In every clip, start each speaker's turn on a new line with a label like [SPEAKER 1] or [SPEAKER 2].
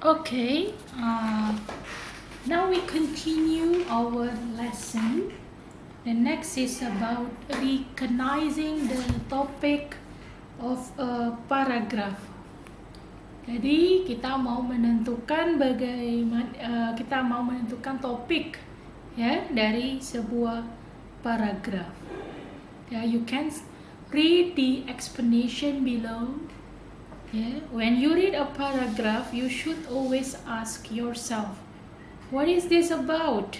[SPEAKER 1] Okay, now we continue our lesson. The next is about recognizing the topic of a paragraph. Jadi kita mau menentukan topik ya dari sebuah paragraf. You can read the explanation below. When you read a paragraph, you should always ask yourself, what is this about?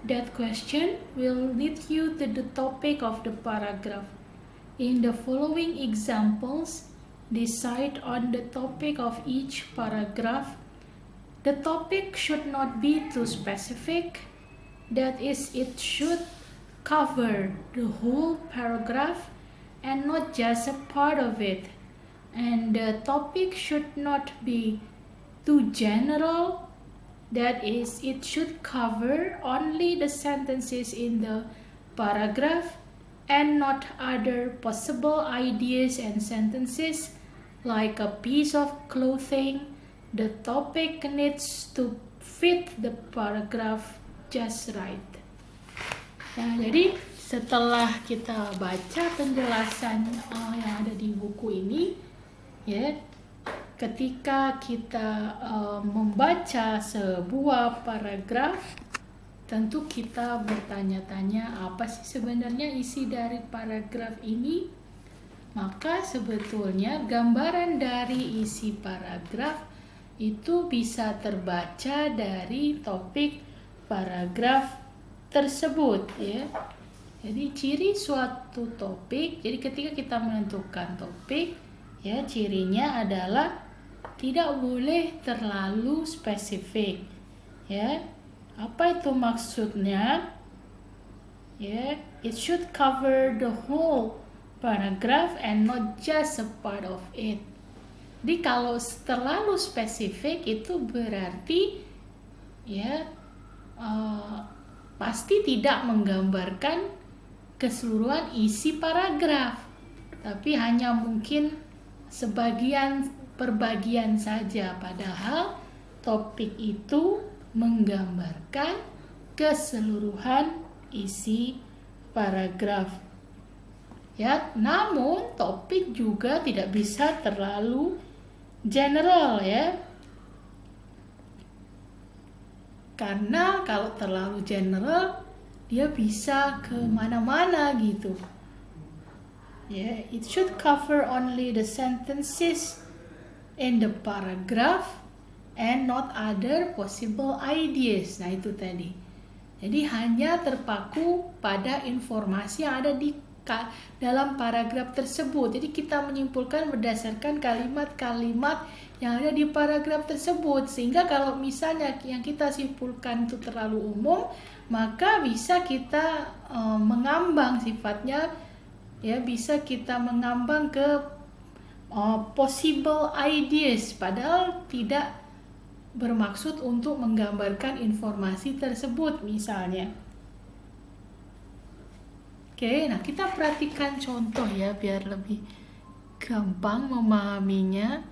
[SPEAKER 1] That question will lead you to the topic of the paragraph. In the following examples, decide on the topic of each paragraph. The topic should not be too specific. That is, it should cover the whole paragraph and not just a part of it. And the topic should not be too general. That is, it should cover only the sentences in the paragraph and not other possible ideas and sentences like a piece of clothing. The topic needs to fit the paragraph just right. Nah, jadi setelah kita baca penjelasan yang ada di buku ini, ketika kita membaca sebuah paragraf, tentu kita bertanya-tanya apa sih sebenarnya isi dari paragraf ini. Maka sebetulnya gambaran dari isi paragraf itu bisa terbaca dari topik paragraf tersebut ya. Jadi ciri suatu topik, jadi ketika kita menentukan topik, cirinya adalah tidak boleh terlalu spesifik. Apa itu maksudnya? It should cover the whole paragraph and not just a part of it. Jadi kalau terlalu spesifik itu berarti pasti tidak menggambarkan keseluruhan isi paragraf, tapi hanya mungkin perbagian saja, padahal topik itu menggambarkan keseluruhan isi paragraf. Namun topik juga tidak bisa terlalu general karena kalau terlalu general dia bisa kemana-mana gitu. It should cover only the sentences in the paragraph and not other possible ideas. Nah itu tadi. Jadi hanya terpaku pada informasi yang ada di dalam paragraf tersebut. Jadi kita menyimpulkan berdasarkan kalimat-kalimat yang ada di paragraf tersebut. Sehingga kalau misalnya yang kita simpulkan itu terlalu umum, maka bisa kita mengambang sifatnya, bisa kita mengambang ke possible ideas, padahal tidak bermaksud untuk menggambarkan informasi tersebut misalnya. Nah kita perhatikan contoh biar lebih gampang memahaminya.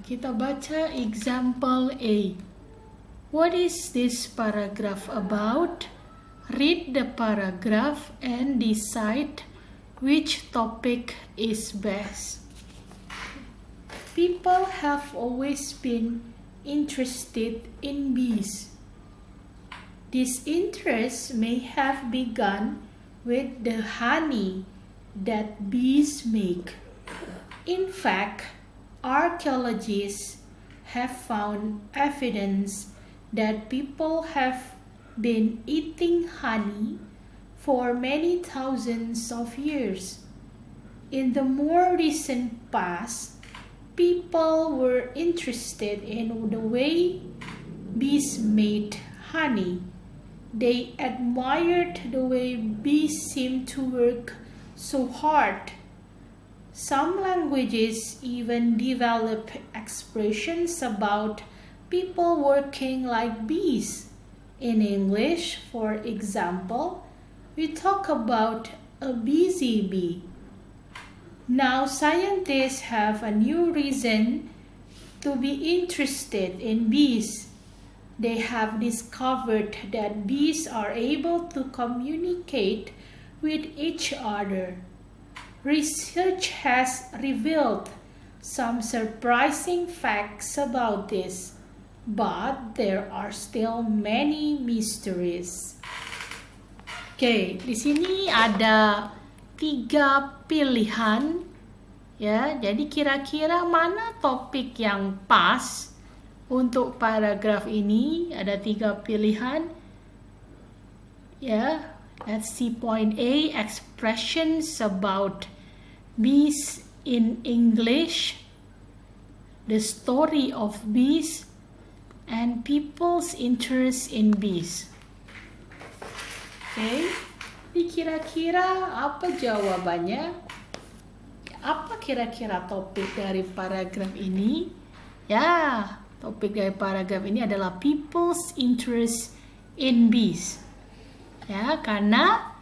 [SPEAKER 1] Kita baca example A. What is this paragraph about? Read the paragraph and decide which topic is best. People have always been interested in bees. This interest may have begun with the honey that bees make. In fact, archaeologists have found evidence that people have been eating honey for many thousands of years. In the more recent past, people were interested in the way bees made honey. They admired the way bees seemed to work so hard. Some languages even develop expressions about people working like bees. In English, for example, we talk about a busy bee. Now scientists have a new reason to be interested in bees. They have discovered that bees are able to communicate with each other. Research has revealed some surprising facts about this, but there are still many mysteries. Oke, di sini ada 3 pilihan ya. Jadi kira-kira mana topik yang pas untuk paragraf ini? Ada 3 pilihan. Ya, let's see point A, expressions about bees in English, the story of bees, and people's interest in bees. Oke, kira-kira apa jawabannya? Apa kira-kira topik dari paragraf ini? Ya, topik dari paragraf ini adalah people's interest in bees. Ya, karena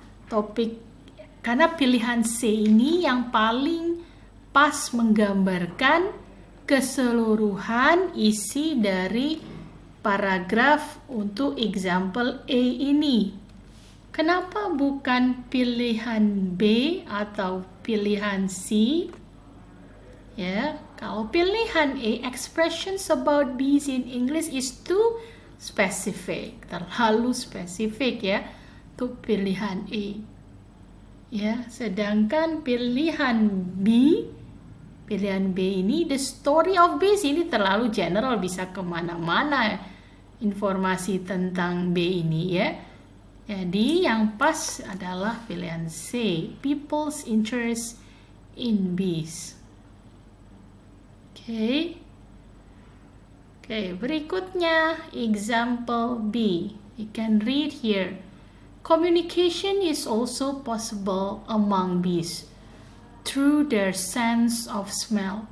[SPEAKER 1] pilihan C ini yang paling pas menggambarkan keseluruhan isi dari paragraf untuk example A ini. Kenapa bukan pilihan B atau pilihan C? Ya, kalau pilihan A, expressions about bees in English is too specific, terlalu spesifik ya, untuk pilihan A. Ya, sedangkan pilihan B ini, the story of bees ini terlalu general, bisa kemana-mana informasi tentang B ini ya. Jadi yang pas adalah pilihan C, people's interest in bees. Oke, berikutnya example B. You can read here. Communication is also possible among bees through their sense of smell.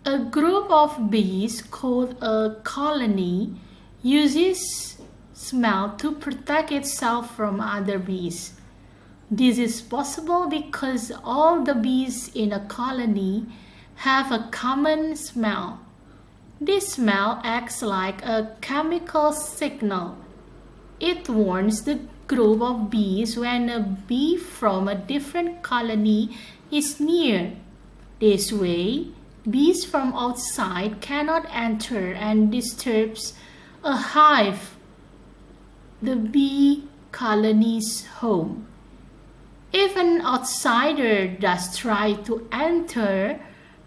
[SPEAKER 1] A group of bees called a colony uses smell to protect itself from other bees. This is possible because all the bees in a colony have a common smell. This smell acts like a chemical signal. It warns the group of bees when a bee from a different colony is near. This way, bees from outside cannot enter and disturbs a hive, the bee colony's home. If an outsider does try to enter,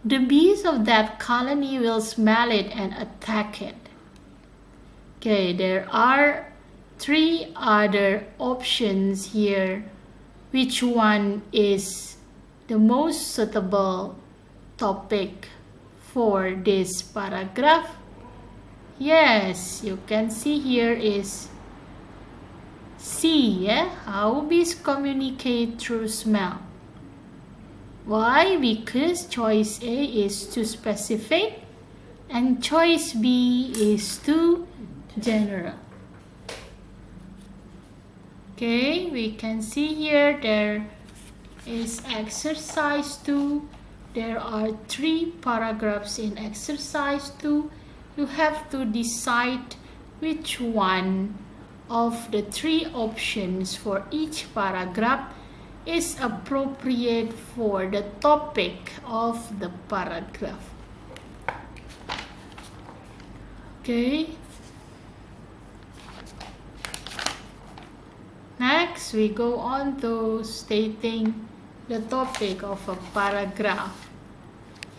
[SPEAKER 1] the bees of that colony will smell it and attack it. Okay, there are 3 other options here. Which one is the most suitable topic for this paragraph? Yes, you can see here is C, yeah? How bees communicate through smell. Why? Because choice A is too specific and choice B is too general. Okay, we can see here there is exercise 2. There are 3 paragraphs in exercise 2. You have to decide which one of the 3 options for each paragraph is appropriate for the topic of the paragraph. Okay. Next, we go on to stating the topic of a paragraph.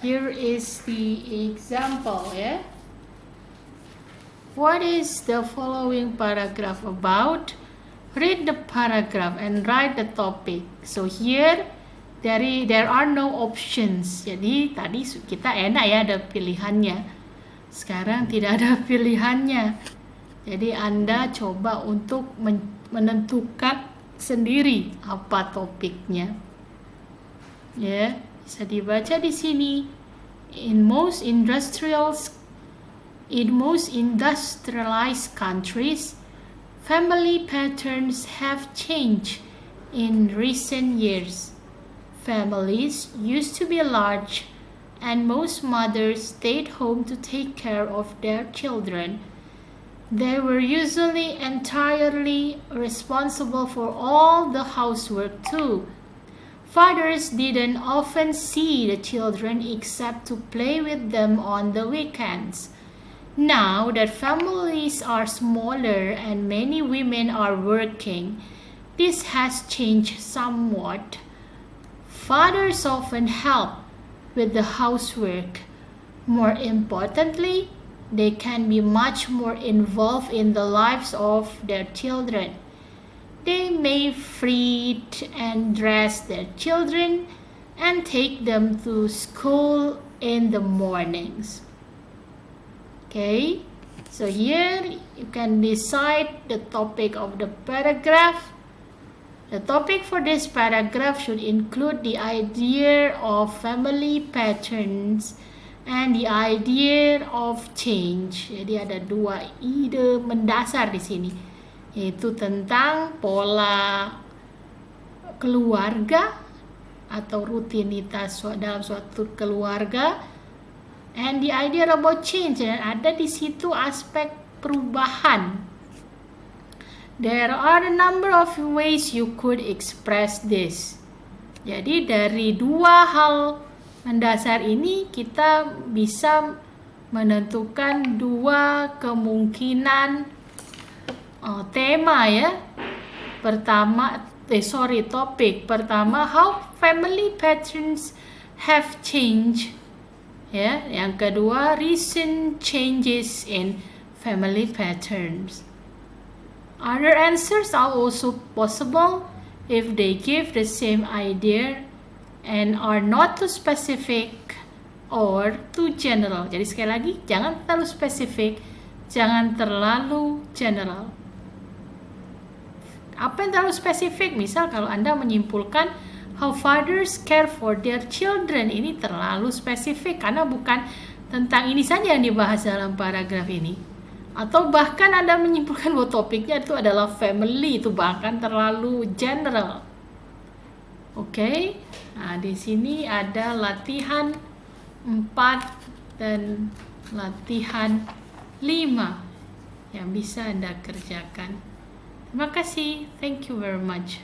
[SPEAKER 1] Here is the example, yeah? What is the following paragraph about? Read the paragraph and write the topic. So here there are no options. Jadi tadi kita enak ya ada pilihannya. Sekarang tidak ada pilihannya. Jadi Anda coba untuk menentukan sendiri apa topiknya. Ya, bisa dibaca di sini. In most industrialized countries, family patterns have changed in recent years. Families used to be large and most mothers stayed home to take care of their children. They were usually entirely responsible for all the housework too. Fathers didn't often see the children except to play with them on the weekends. Now that families are smaller and many women are working, this has changed somewhat. Fathers often help with the housework. More importantly, they can be much more involved in the lives of their children. They may feed and dress their children and take them to school in the mornings. Okay, so here you can decide the topic of the paragraph. The topic for this paragraph should include the idea of family patterns and the idea of change. Jadi ada dua ide mendasar di sini, yaitu tentang pola keluarga atau rutinitas dalam suatu keluarga, and the idea about change, dan ada di situ aspek perubahan. There are a number of ways you could express this. Jadi dari dua hal mendasar ini kita bisa menentukan dua kemungkinan tema ya. Topik pertama, how family patterns have changed. Ya, yang kedua, recent changes in family patterns. Other answers are also possible if they give the same idea and are not too specific or too general. Jadi sekali lagi, jangan terlalu spesifik, jangan terlalu general. Apa yang terlalu spesifik? Misal kalau Anda menyimpulkan how fathers care for their children, ini terlalu spesifik karena bukan tentang ini saja yang dibahas dalam paragraf ini. Atau bahkan Anda menyimpulkan bahwa topiknya itu adalah family, itu bahkan terlalu general. Oke. Nah, di sini ada latihan 4 dan latihan 5 yang bisa Anda kerjakan. Terima kasih. Thank you very much.